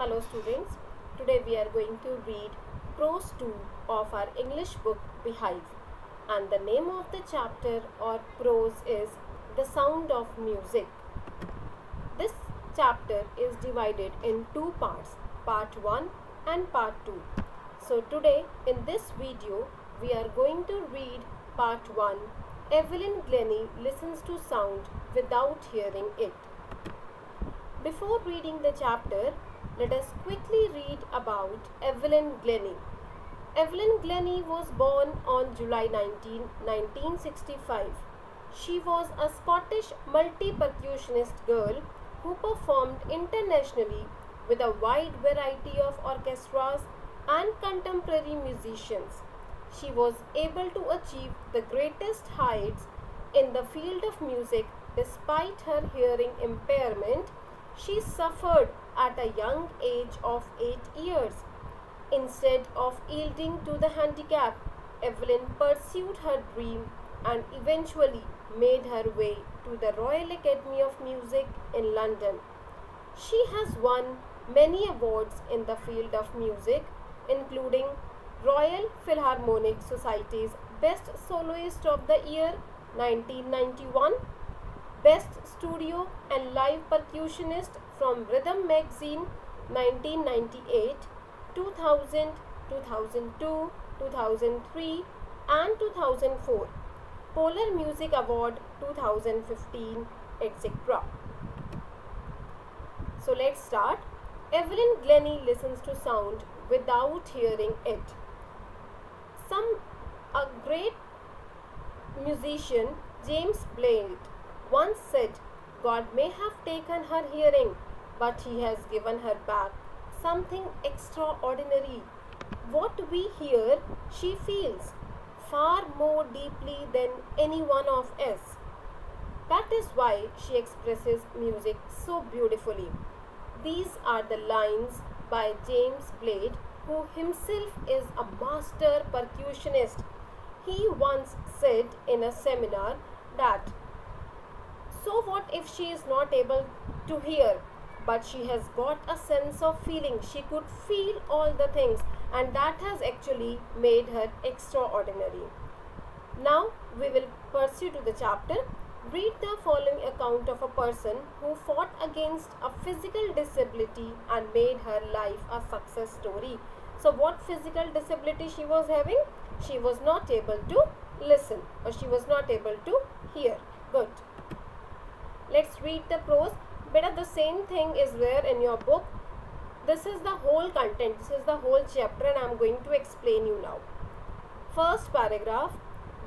Hello students, today we are going to read prose 2 of our English book Beehive, and the name of the chapter or prose is The Sound of Music. This chapter is divided in two parts, part 1 and part 2. So today in this video we are going to read part 1. Evelyn Glennie listens to sound without hearing it. Before reading the chapter, let us quickly read about Evelyn Glennie. Evelyn Glennie was born on July 19, 1965. She was a Scottish multi-percussionist girl who performed internationally with a wide variety of orchestras and contemporary musicians. She was able to achieve the greatest heights in the field of music despite her hearing impairment. She suffered at a young age of 8 years. Instead of yielding to the handicap, Evelyn pursued her dream and eventually made her way to the Royal Academy of Music in London. She has won many awards in the field of music, including Royal Philharmonic Society's Best Soloist of the Year 1991, Best Studio and Live Percussionist from Rhythm Magazine 1998, 2000, 2002, 2003 and 2004, Polar Music Award 2015, etc. So let's start. Evelyn Glennie listens to sound without hearing it. A great musician, James Blade, once said, God may have taken her hearing, but he has given her back something extraordinary. What we hear, she feels far more deeply than any one of us. That is why she expresses music so beautifully. These are the lines by James Blade, who himself is a master percussionist. He once said in a seminar that, so what if she is not able to hear, but she has got a sense of feeling. She could feel all the things, and that has actually made her extraordinary. Now we will pursue to the chapter. Read the following account of a person who fought against a physical disability and made her life a success story. So what physical disability she was having? She was not able to listen, or she was not able to hear. Good. Let's read the prose. Beta, the same thing is there in your book. This is the whole content. This is the whole chapter and I am going to explain you now. First paragraph.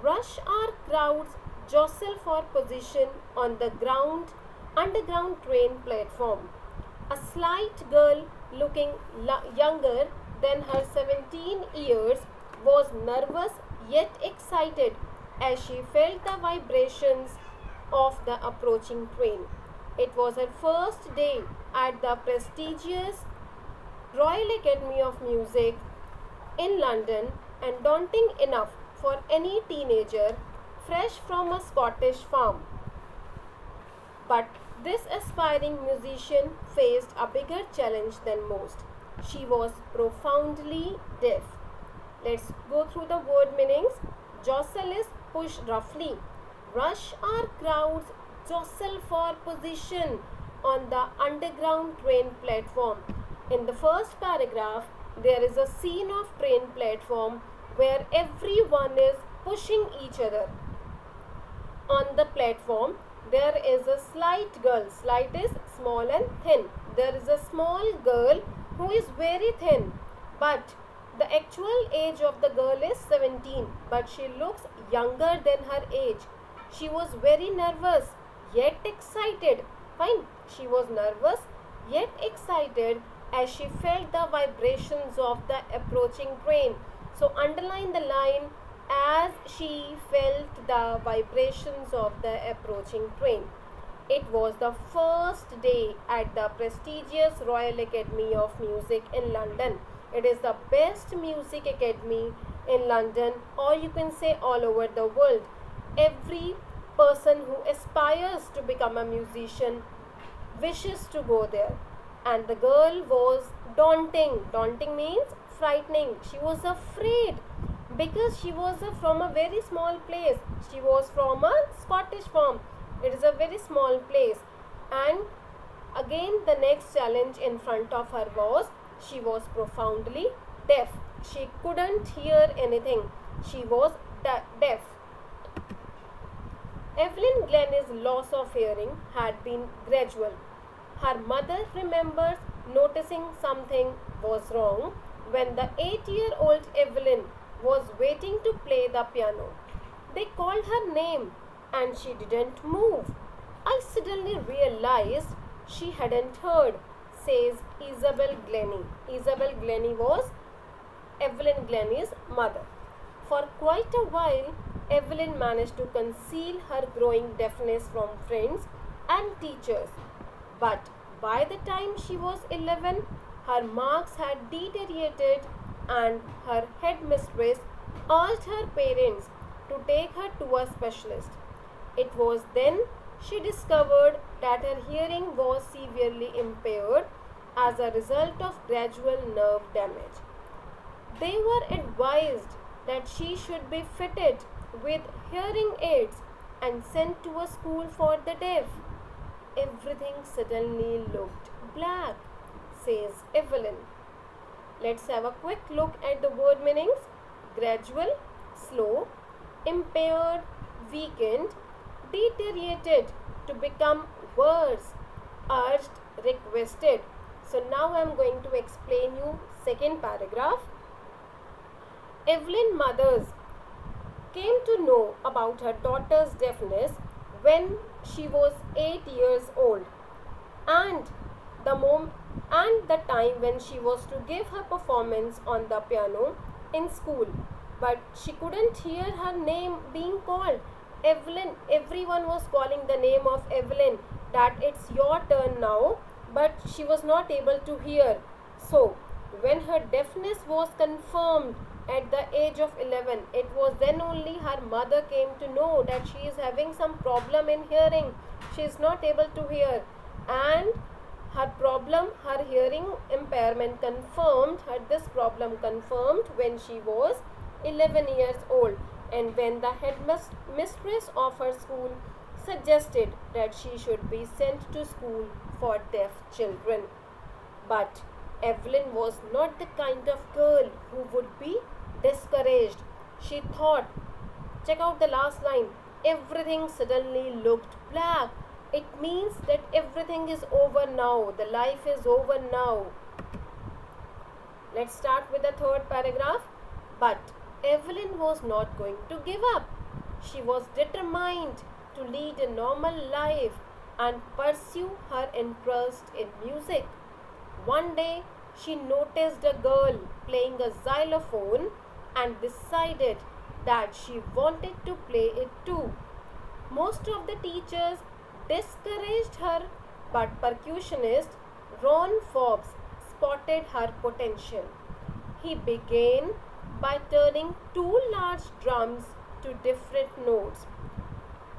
Rush hour crowds jostle for position on the underground train platform. A slight girl looking younger than her 17 years was nervous yet excited as she felt the vibrations of the approaching train. It was her first day at the prestigious Royal Academy of Music in London, and daunting enough for any teenager fresh from a Scottish farm. But this aspiring musician faced a bigger challenge than most. She was profoundly deaf. Let's go through the word meanings. Jostle is push roughly. Rush hour crowds jostle for position on the underground train platform. In the first paragraph, there is a scene of train platform where everyone is pushing each other. On the platform, there is a slight girl. Slight is small and thin. There is a small girl who is very thin, but the actual age of the girl is 17, but she looks younger than her age. She was very nervous yet excited. Fine. She was nervous yet excited as she felt the vibrations of the approaching train. So underline the line, as she felt the vibrations of the approaching train. It was the first day at the prestigious Royal Academy of Music in London. It is the best music academy in London, or you can say all over the world. Every person who aspires to become a musician wishes to go there. and the girl was daunting. Daunting means frightening. She was afraid because she was from a very small place. She was from a Scottish farm. It is a very small place. And again, the next challenge in front of her was she was profoundly deaf. She couldn't hear anything. She was deaf. Evelyn Glennie's loss of hearing had been gradual. Her mother remembers noticing something was wrong when the 8-year-old Evelyn was waiting to play the piano. They called her name and she didn't move. I suddenly realized she hadn't heard, says Isabel Glennie. Isabel Glennie was Evelyn Glennie's mother. For quite a while, Evelyn managed to conceal her growing deafness from friends and teachers. But by the time she was 11, her marks had deteriorated and her headmistress asked her parents to take her to a specialist. It was then she discovered that her hearing was severely impaired as a result of gradual nerve damage. They were advised that she should be fitted with hearing aids and sent to a school for the deaf. Everything suddenly looked black, says Evelyn. Let's have a quick look at the word meanings. Gradual, slow, impaired, weakened, deteriorated, to become worse, urged, requested. So now I am going to explain you second paragraph. Evelyn mothers came to know about her daughter's deafness when she was 8 years old and the time when she was to give her performance on the piano in school, but she couldn't hear her name being called. Evelyn, everyone was calling the name of Evelyn, that it's your turn now, but she was not able to hear. So when her deafness was confirmed at the age of 11, it was then only her mother came to know that she is having some problem in hearing. She is not able to hear, and her problem, her hearing impairment confirmed, had this problem confirmed when she was 11 years old, and when the headmistress of her school suggested that she should be sent to school for deaf children. But Evelyn was not the kind of girl who would be discouraged. She thought, check out the last line, everything suddenly looked black. It means that everything is over now. The life is over now. Let's start with the third paragraph. But Evelyn was not going to give up. She was determined to lead a normal life and pursue her interest in music. One day, she noticed a girl playing a xylophone and decided that she wanted to play it too. Most of the teachers discouraged her, but percussionist Ron Forbes spotted her potential. He began by turning two large drums to different notes.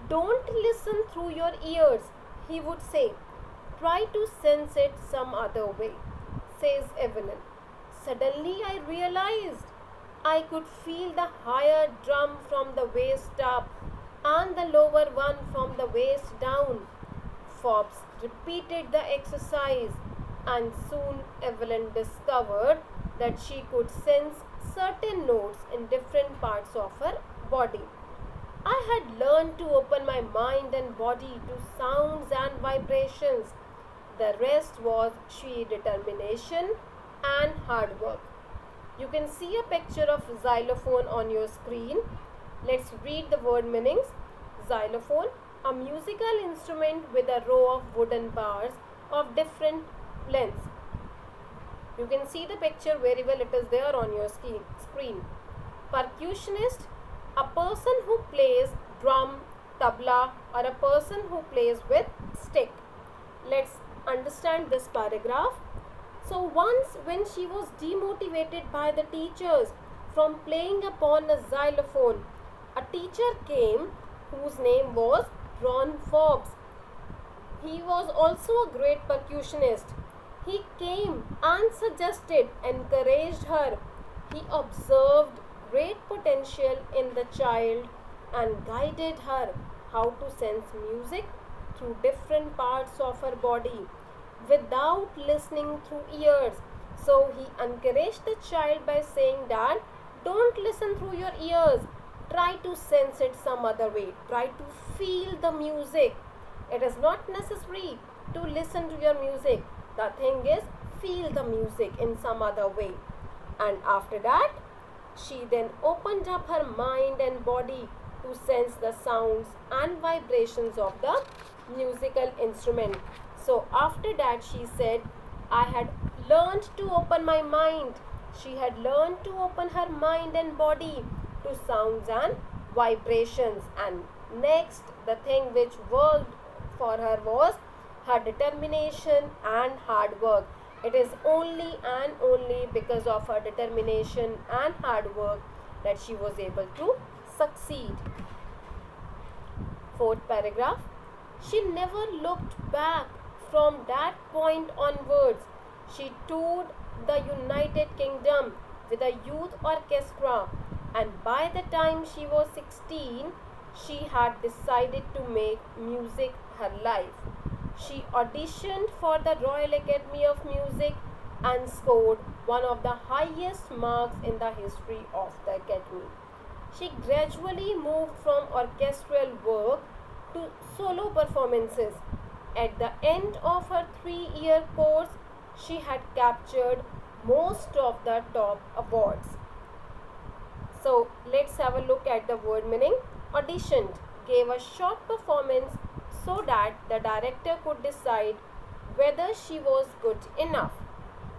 Don't listen through your ears, he would say. Try to sense it some other way, says Evelyn. Suddenly I realized I could feel the higher drum from the waist up and the lower one from the waist down. Forbes repeated the exercise, and soon Evelyn discovered that she could sense certain notes in different parts of her body. I had learned to open my mind and body to sounds and vibrations. The rest was sheer determination and hard work. You can see a picture of xylophone on your screen. Let's read the word meanings. Xylophone, a musical instrument with a row of wooden bars of different lengths. You can see the picture very well, it is there on your screen. Percussionist, a person who plays drum, tabla, or a person who plays with stick. Let's understand this paragraph. So once when she was demotivated by the teachers from playing upon a xylophone, a teacher came whose name was Ron Forbes. He was also a great percussionist. He came and suggested, encouraged her. He observed great potential in the child and guided her how to sense music through different parts of her body without listening through ears. So he encouraged the child by saying that don't listen through your ears. Try to sense it some other way. Try to feel the music. It is not necessary to listen to your music. The thing is, feel the music in some other way. And after that, she then opened up her mind and body to sense the sounds and vibrations of the musical instrument. So after that, she said, I had learned to open my mind. She had learned to open her mind and body to sounds and vibrations. And next, the thing which worked for her was her determination and hard work. It is only and only because of her determination and hard work that she was able to succeed. Fourth paragraph. She never looked back from that point onwards. She toured the United Kingdom with a youth orchestra, and by the time she was 16, she had decided to make music her life. She auditioned for the Royal Academy of Music and scored one of the highest marks in the history of the Academy. She gradually moved from orchestral work to solo performances. At the end of her 3-year course, she had captured most of the top awards. So let's have a look at the word meaning. Auditioned, gave a short performance so that the director could decide whether she was good enough.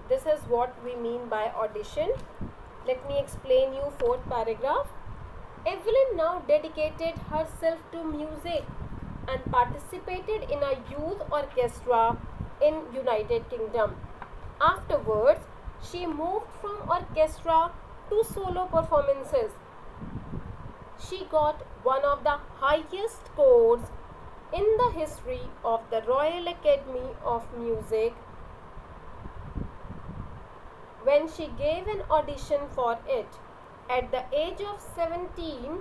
This is what we mean by audition. Let me explain you fourth paragraph. Evelyn now dedicated herself to music and participated in a youth orchestra in United Kingdom. Afterwards, she moved from orchestra to solo performances. She got one of the highest scores in the history of the Royal Academy of Music when she gave an audition for it. At the age of 17,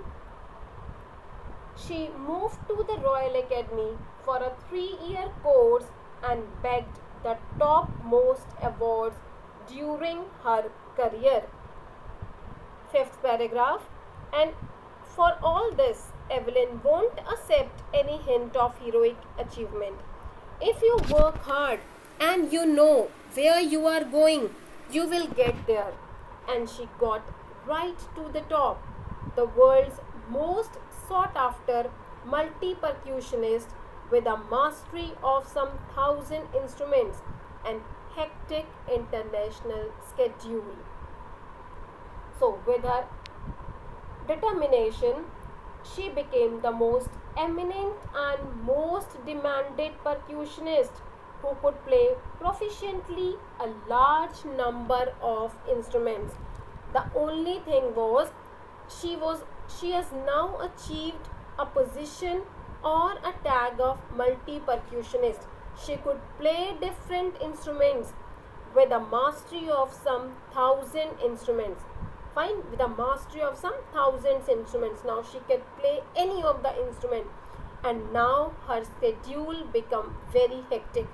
she moved to the Royal Academy for a 3-year course and begged the topmost awards during her career. Fifth paragraph. And for all this, Evelyn won't accept any hint of heroic achievement. If you work hard and you know where you are going, you will get there. And she got right to the top. The world's most sought after multi-percussionist with a mastery of some 1,000 instruments and hectic international schedule. So with her determination, she became the most eminent and most demanded percussionist who could play proficiently a large number of instruments. The only thing was, she has now achieved a position or a tag of multi-percussionist. She could play different instruments with a mastery of some 1,000 instruments. Fine, with a mastery of some 1,000 instruments. Now she can play any of the instrument, and now her schedule become very hectic,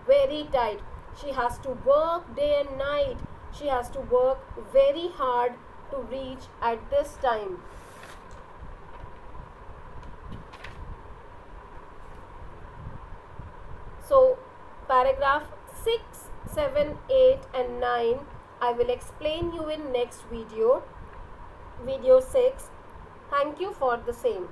very tight. She has to work day and night. She has to work very hard to reach at this time. So paragraph 6, 7, 8 and 9 I will explain you in next video, video 6. Thank you for the same.